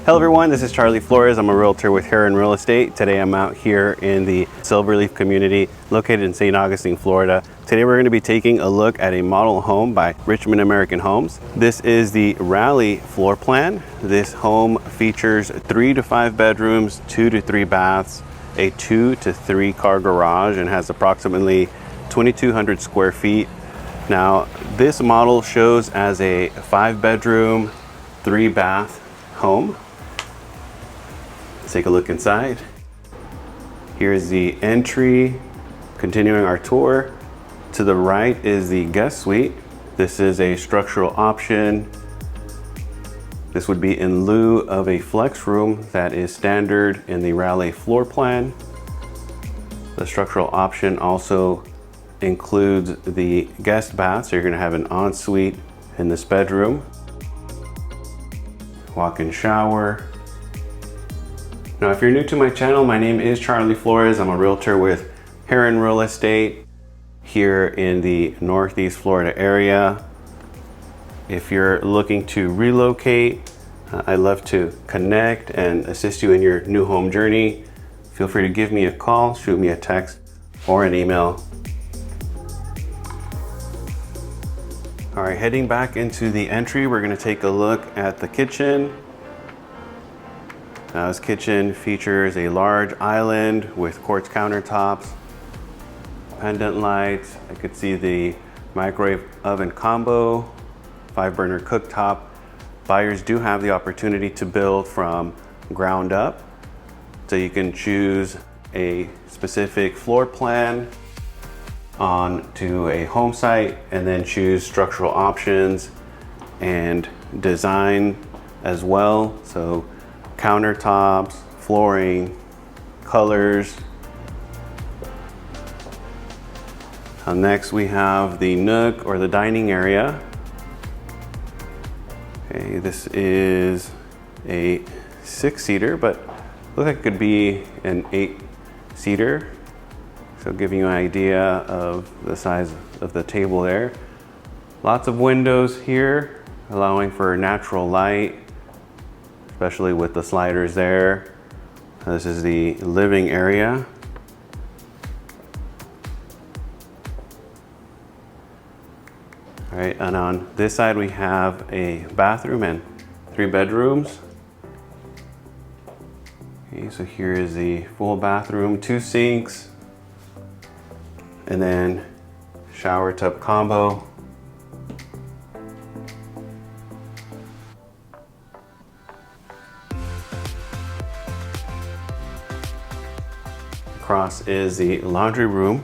Hello everyone, this is Charlie Flores. I'm a realtor with Herron Real Estate. Today I'm out here in the Silverleaf community located in St. Augustine, Florida. Today we're going to be taking a look at a model home by Richmond American Homes. This is the Raleigh floor plan. This home features 3 to 5 bedrooms, 2 to 3 baths, a 2 to 3 car garage, and has approximately 2,200 square feet. Now, this model shows as a 5-bedroom, 3-bath home. Let's take a look inside. Here's the entry. Continuing our tour, to the right is the guest suite. This is a structural option. This would be in lieu of a flex room that is standard in the Raleigh floor plan. The structural option also includes the guest bath, so you're going to have an ensuite in this bedroom. Walk-in shower. Now, if you're new to my channel, my name is Charlie Flores. I'm a realtor with Herron Real Estate here in the Northeast Florida area. If you're looking to relocate, I'd love to connect and assist you in your new home journey. Feel free to give me a call, shoot me a text, or an email. All right, heading back into the entry, we're going to take a look at the kitchen. Now, this kitchen features a large island with quartz countertops, pendant lights. I could see the microwave oven combo, 5-burner cooktop. Buyers do have the opportunity to build from ground up, so you can choose a specific floor plan onto a home site and then choose structural options and design as well. So countertops, flooring, colors. Next we have the nook or the dining area. Okay, this is a 6-seater, but looks like it could be an 8-seater. So giving you an idea of the size of the table there. Lots of windows here, allowing for natural light, especially with the sliders there. This is the living area. All right, and on this side we have a bathroom and 3 bedrooms. Okay, so here is the full bathroom, 2 sinks, and then shower tub combo. Across is the laundry room.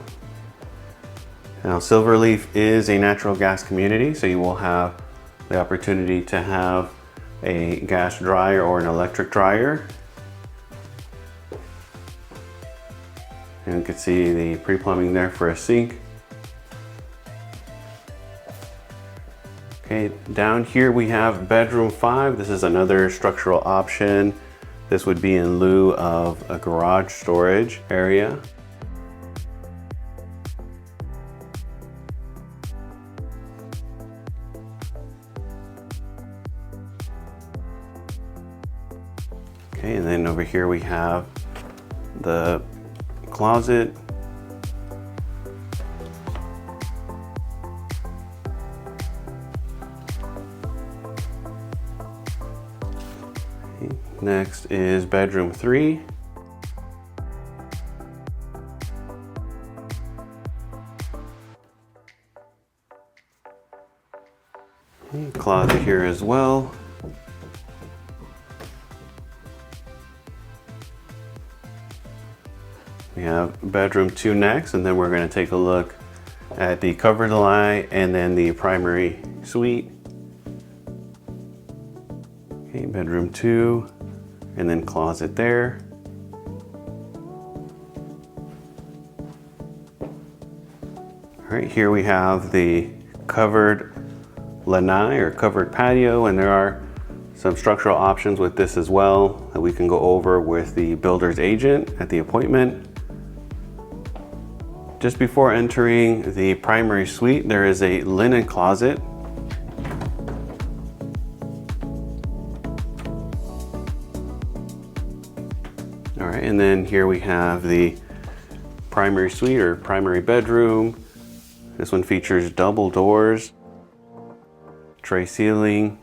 Now, Silverleaf is a natural gas community, so you will have the opportunity to have a gas dryer or an electric dryer. And you can see the pre-plumbing there for a sink. Okay, down here we have bedroom 5. This is another structural option. This would be in lieu of a garage storage area. Okay, and then over here we have the closet. Okay, next is bedroom 3. Okay, closet here as well. We have bedroom 2 next, and then we're going to take a look at the covered lie and then the primary suite. Okay, bedroom 2, and then closet there. All right, here we have the covered lanai or covered patio, and there are some structural options with this as well that we can go over with the builder's agent at the appointment. Just before entering the primary suite, there is a linen closet. and then here we have the primary suite or primary bedroom. This one features double doors, tray ceiling.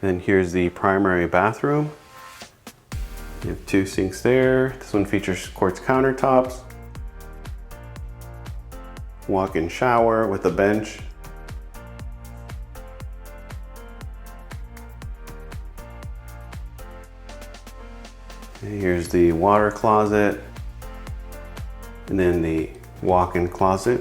Then here's the primary bathroom. You have 2 sinks there. This one features quartz countertops, walk-in shower with a bench. And here's the water closet, and then the walk-in closet.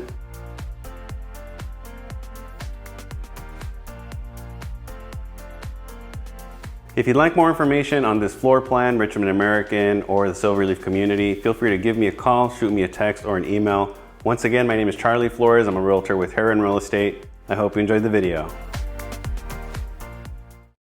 If you'd like more information on this floor plan, Richmond American, or the Silverleaf community, feel free to give me a call, shoot me a text, or an email. Once again, my name is Charlie Flores. I'm a realtor with Herron Real Estate. I hope you enjoyed the video.